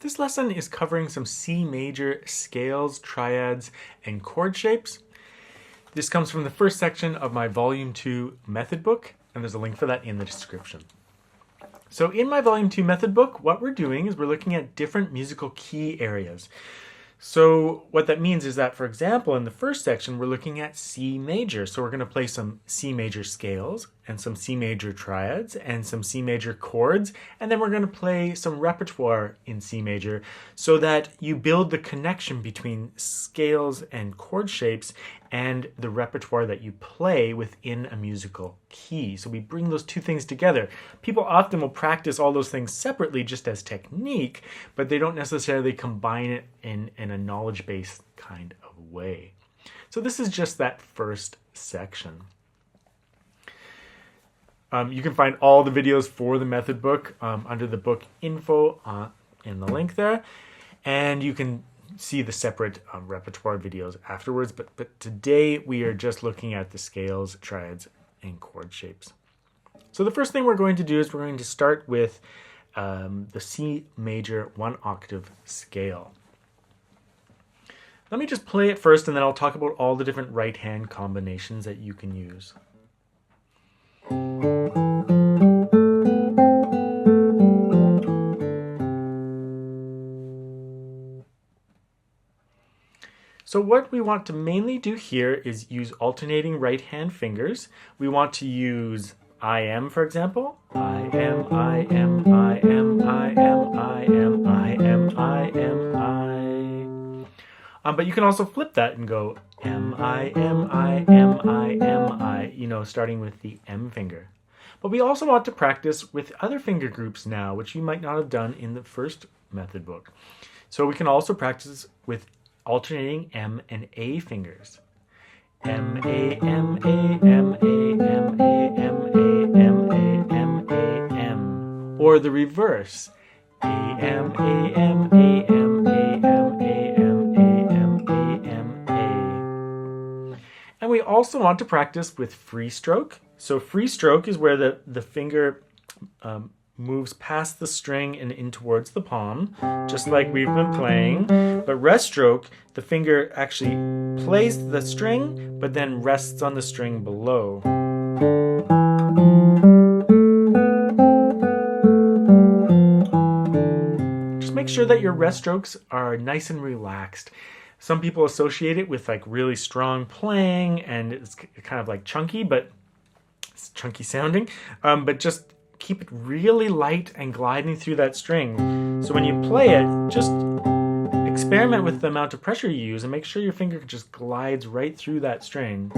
This lesson is covering some C major scales, triads, and chord shapes. This comes from the first section of my Volume 2 method book, and there's a link for that in the description. So in my Volume 2 method book, what we're doing is we're looking at different musical key areas. So what that means is that, for example, in the first section, we're looking at C major. So we're going to play some C major scales and some C major triads and some C major chords. And then we're going to play some repertoire in C major so that you build the connection between scales and chord shapes and the repertoire that you play within a musical key. So we bring those two things together. People often will practice all those things separately just as technique, but they don't necessarily combine it in a knowledge-based kind of way. So this is just that first section. You can find all the videos for the method book under the book info in the link there, and you can see the separate repertoire videos afterwards, but today we are just looking at the scales, triads, and chord shapes. So the first thing we're going to do is we're going to start with the C major 1 octave scale. Let me just play it first and then I'll talk about all the different right hand combinations that you can use. So what we want to mainly do here is use alternating right hand fingers. We want to use I am, for example. I am, I am, I am, I am, I am, I am, I am, I. But you can also flip that and go am, I am, I am, I am, I, starting with the M finger. But we also want to practice with other finger groups now, which you might not have done in the first method book. So we can also practice with alternating M and A fingers. M, A, M, A, M, A, M, A, M, A, M, A, M, A, M. Or the reverse. A, M, A, M, A, M, A, M, A, M, A, M, A, M, A. And we also want to practice with free stroke. So free stroke is where the finger moves past the string and in towards the palm, just like we've been playing. But rest stroke, the finger actually plays the string, but then rests on the string below. Just make sure that your rest strokes are nice and relaxed. Some people associate it with like really strong playing and it's kind of like chunky, but it's chunky sounding, but just keep it really light and gliding through that string. So when you play it, just experiment with the amount of pressure you use and make sure your finger just glides right through that string.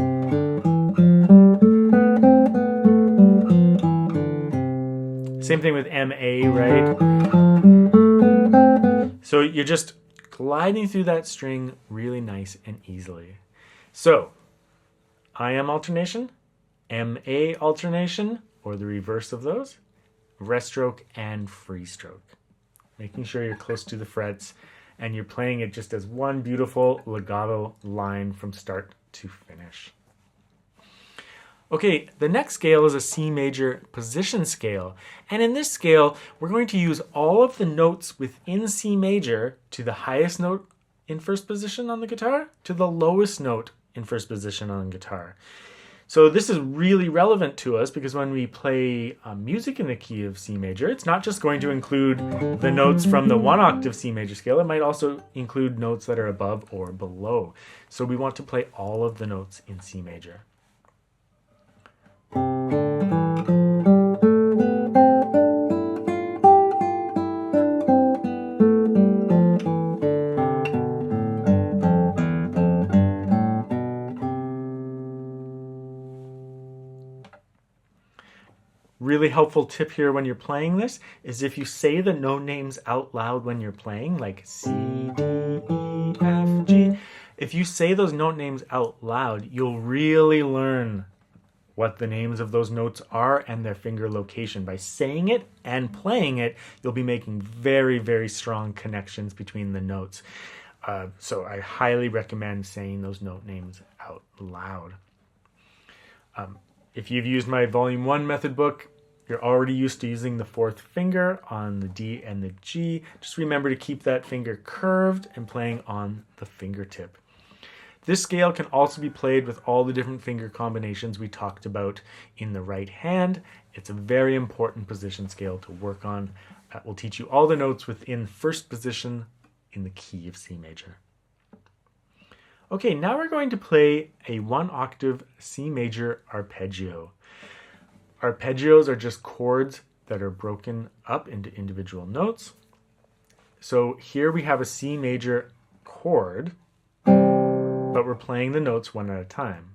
Same thing with MA, right? So you're just gliding through that string really nice and easily. So, I am alternation, MA alternation, or the reverse of those, rest stroke and free stroke. Making sure you're close to the frets and you're playing it just as one beautiful legato line from start to finish. Okay, the next scale is a C major position scale. And in this scale, we're going to use all of the notes within C major to the highest note in first position on the guitar to the lowest note in first position on guitar. So this is really relevant to us because when we play music in the key of C major, it's not just going to include the notes from the 1 octave C major scale. It might also include notes that are above or below. So we want to play all of the notes in C major. Really helpful tip here when you're playing this is if you say the note names out loud when you're playing, like C, D, E, F, G. If you say those note names out loud, you'll really learn what the names of those notes are and their finger location. By saying it and playing it, you'll be making very, very strong connections between the notes. So I highly recommend saying those note names out loud. If you've used my Volume 1 method book, You're already used to using the fourth finger on the D and the G. Just remember to keep that finger curved and playing on the fingertip. This scale can also be played with all the different finger combinations we talked about in the right hand. It's a very important position scale to work on. That will teach you all the notes within first position in the key of C major. Okay, now we're going to play a 1-octave C major arpeggio. Arpeggios are just chords that are broken up into individual notes. So here we have a C major chord, but we're playing the notes one at a time.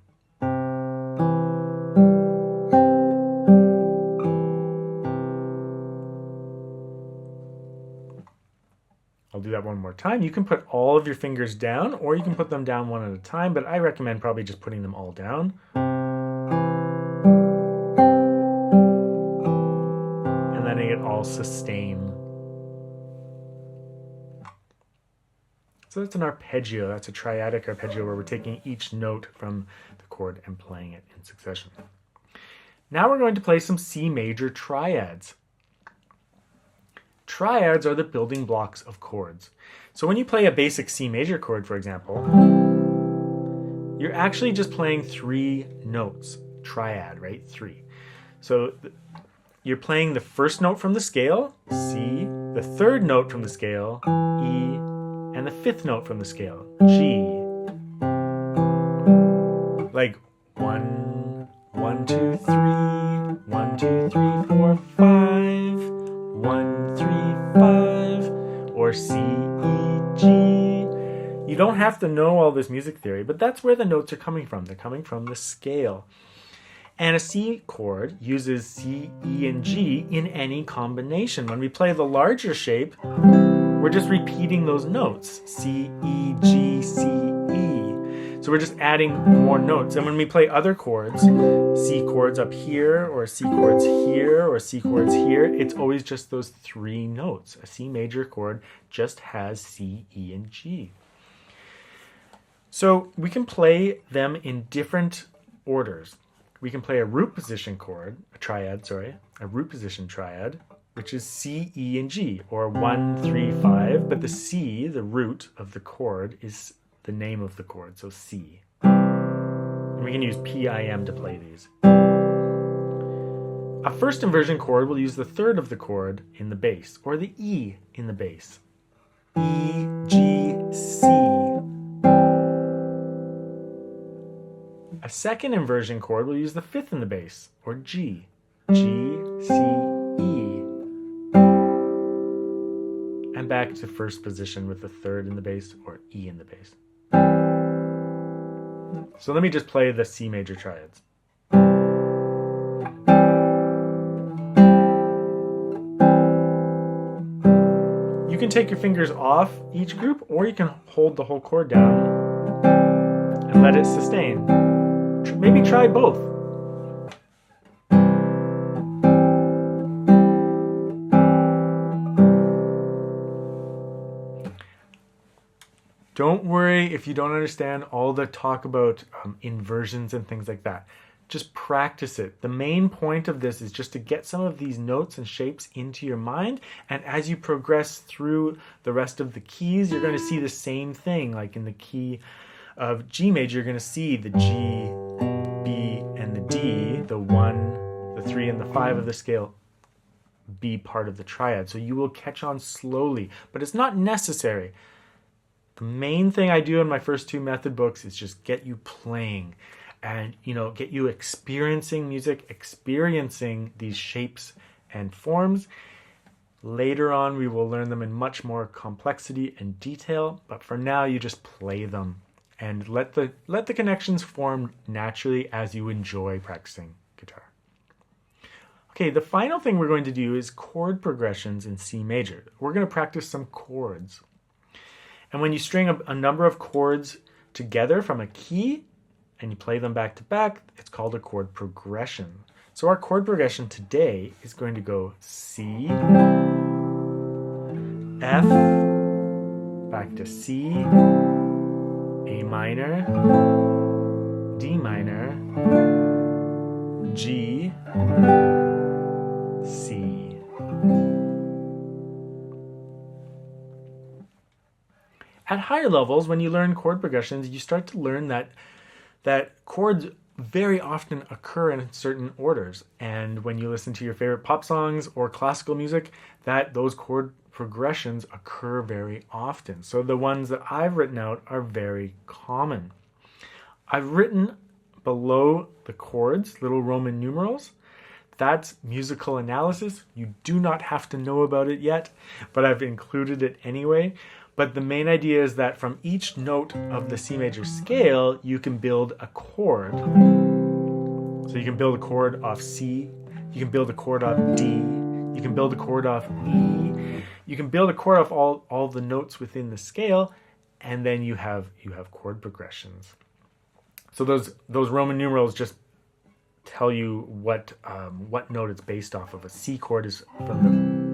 I'll do that one more time. You can put all of your fingers down, or you can put them down one at a time, but I recommend probably just putting them all down. Letting it all sustain. So that's an arpeggio. That's a triadic arpeggio where we're taking each note from the chord and playing it in succession. Now we're going to play some C major triads. Triads are the building blocks of chords. So when you play a basic C major chord, for example, you're actually just playing 3 notes. Triad, right? 3. So you're playing the first note from the scale, C, the third note from the scale, E, and the 5th note from the scale, G. Like 1, 1, 2, 3, 1, 2, 3, 4, 5, 1, 3, 5, or C, E, G. You don't have to know all this music theory, but that's where the notes are coming from. They're coming from the scale. And a C chord uses C, E, and G in any combination. When we play the larger shape, we're just repeating those notes. C, E, G, C, E. So we're just adding more notes. And when we play other chords, C chords up here, or C chords here, or C chords here, it's always just those 3 notes. A C major chord just has C, E, and G. So we can play them in different orders. We can play a root position chord, a root position triad, which is C, E, and G, or 1, 3, 5, but the C, the root of the chord, is the name of the chord, so C. And we can use PIM to play these. A first inversion chord will use the third of the chord in the bass, or the E in the bass. E, G, C. A second inversion chord will use the 5th in the bass, or G. G, C, E. And back to first position with the 3rd in the bass, or E in the bass. So let me just play the C major triads. You can take your fingers off each group, or you can hold the whole chord down and let it sustain. Maybe try both. Don't worry if you don't understand all the talk about inversions and things like that. Just practice it. The main point of this is just to get some of these notes and shapes into your mind, and as you progress through the rest of the keys, you're going to see the same thing. Like in the key of G major, you're going to see the G, B, and the D, the 1, the 3, and the 5 of the scale be part of the triad. So you will catch on slowly, but it's not necessary. The main thing I do in my first 2 method books is just get you playing and, get you experiencing music, experiencing these shapes and forms. Later on, we will learn them in much more complexity and detail, but for now, you just play them and let the connections form naturally as you enjoy practicing guitar. Okay, the final thing we're going to do is chord progressions in C major. We're going to practice some chords. And when you string a number of chords together from a key and you play them back to back, it's called a chord progression. So our chord progression today is going to go C, F, back to C, A minor, D minor, G, At higher levels, when you learn chord progressions, you start to learn that chords very often occur in certain orders. And when you listen to your favorite pop songs or classical music, those chord progressions occur very often. So the ones that I've written out are very common. I've written below the chords little Roman numerals. That's musical analysis. You do not have to know about it yet, but I've included it anyway. But the main idea is that from each note of the C major scale, you can build a chord. So you can build a chord off C, you can build a chord off D, you can build a chord off E, you can build a chord off all the notes within the scale, and then you have chord progressions. So those Roman numerals just tell you what note it's based off of. A C chord is from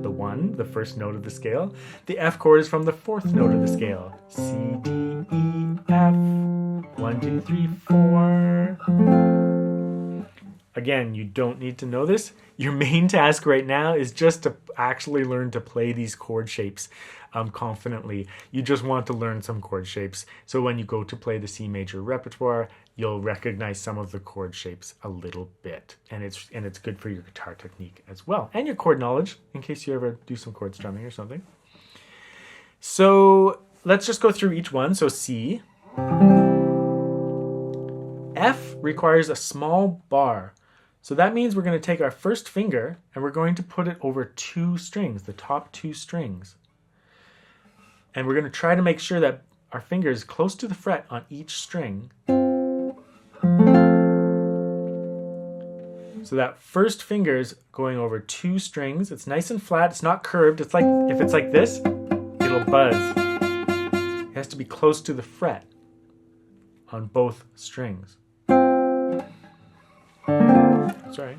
the 1, the first note of the scale. The F chord is from the 4th note of the scale. C, D, E, F, 1, 2, 3, 4. Again, you don't need to know this. Your main task right now is just to actually learn to play these chord shapes confidently. You just want to learn some chord shapes. So when you go to play the C major repertoire, you'll recognize some of the chord shapes a little bit. And it's good for your guitar technique as well. And your chord knowledge, in case you ever do some chord strumming or something. So let's just go through each one. So C. F requires a small bar. So that means we're going to take our first finger and we're going to put it over 2 strings, the top 2 strings. And we're going to try to make sure that our finger is close to the fret on each string. So that first finger is going over 2 strings. It's nice and flat. It's not curved. It's like, if it's like this, it'll buzz. It has to be close to the fret on both strings. That's right.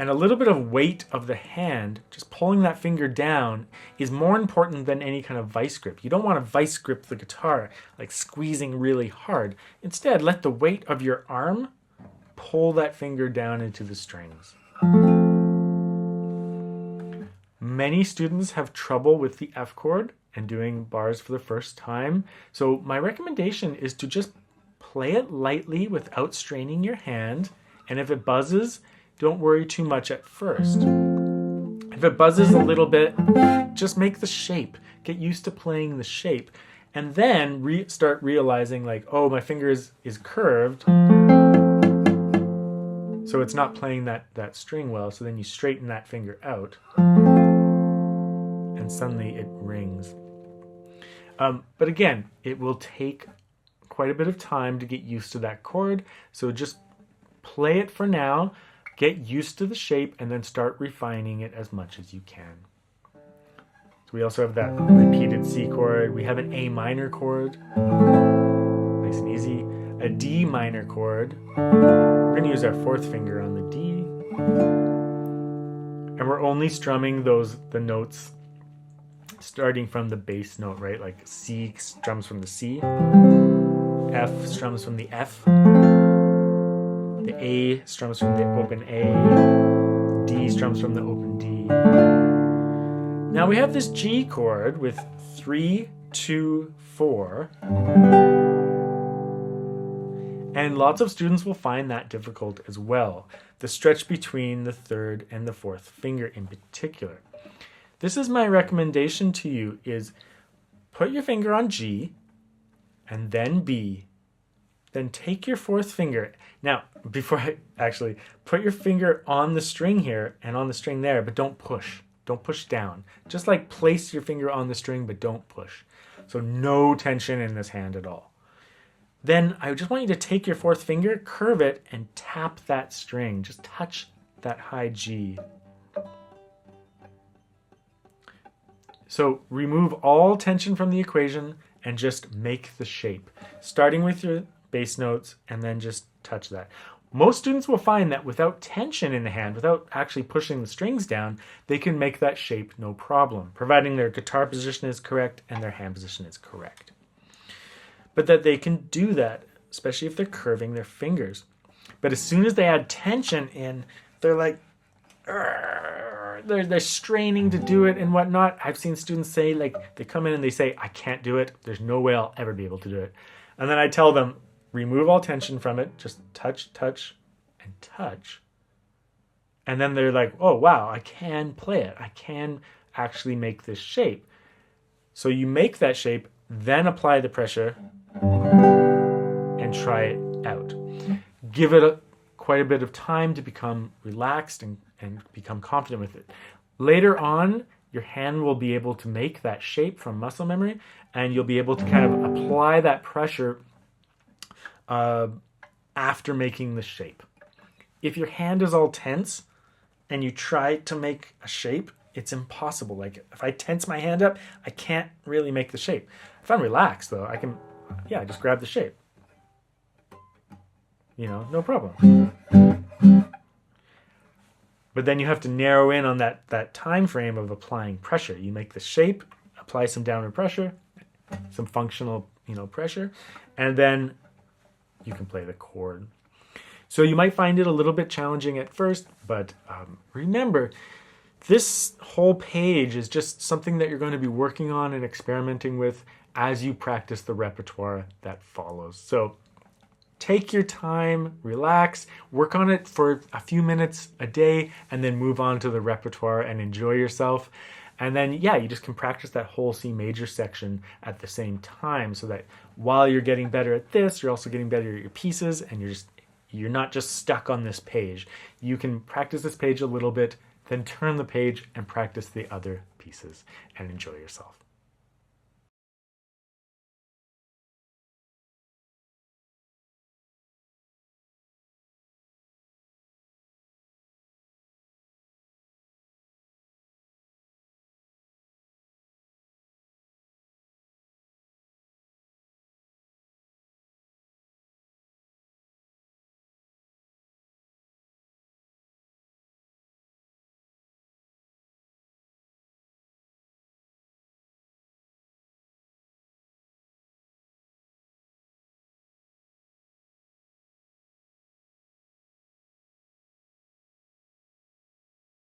And a little bit of weight of the hand, just pulling that finger down, is more important than any kind of vice grip. You don't want to vice grip the guitar, like squeezing really hard. Instead, let the weight of your arm pull that finger down into the strings. Many students have trouble with the F chord and doing bars for the first time. So my recommendation is to just play it lightly without straining your hand. And if it buzzes, don't worry too much at first. If it buzzes a little bit, just make the shape. Get used to playing the shape. And then start realizing like, oh, my finger is curved. So it's not playing that string well. So then you straighten that finger out. And suddenly it rings. But again, it will take quite a bit of time to get used to that chord. So just play it for now. Get used to the shape and then start refining it as much as you can. So we also have that repeated C chord. We have an A minor chord. Nice and easy. A D minor chord. We're going to use our 4th finger on the D. And we're only strumming the notes starting from the bass note, right? Like C strums from the C. F strums from the F. The A strums from the open A, D strums from the open D. Now we have this G chord with 3, 2, 4. And lots of students will find that difficult as well. The stretch between the 3rd and the 4th finger in particular. This is my recommendation to you is put your finger on G and then B. Then take your 4th finger. Now, before I actually put your finger on the string here and on the string there, but don't push. Don't push down. Just like place your finger on the string, but don't push. So no tension in this hand at all. Then I just want you to take your 4th finger, curve it, and tap that string. Just touch that high G. So remove all tension from the equation and just make the shape. Starting with your bass notes and then just touch that. Most students will find that without tension in the hand, without actually pushing the strings down, they can make that shape no problem, providing their guitar position is correct and their hand position is correct. But that they can do that, especially if they're curving their fingers. But as soon as they add tension in, they're like, they're straining to do it and whatnot. I've seen students say, like, they come in and they say, I can't do it. There's no way I'll ever be able to do it. And then I tell them, remove all tension from it. Just touch, touch, and touch. And then they're like, oh, wow, I can play it. I can actually make this shape. So you make that shape, then apply the pressure and try it out. Give it quite a bit of time to become relaxed and become confident with it. Later on, your hand will be able to make that shape from muscle memory, and you'll be able to kind of apply that pressure after making the shape. If your hand is all tense and you try to make a shape, it's impossible. Like, if I tense my hand up, I can't really make the shape. If I'm relaxed, though, I can, just grab the shape. No problem. But then you have to narrow in on that time frame of applying pressure. You make the shape, apply some downward pressure, some functional, pressure, and then you can play the chord. So you might find it a little bit challenging at first, but remember, this whole page is just something that you're going to be working on and experimenting with as you practice the repertoire that follows. So take your time, relax, work on it for a few minutes a day, and then move on to the repertoire and enjoy yourself. And then, you just can practice that whole C major section at the same time, so that while you're getting better at this, you're also getting better at your pieces, and you're not just stuck on this page. You can practice this page a little bit, then turn the page and practice the other pieces and enjoy yourself.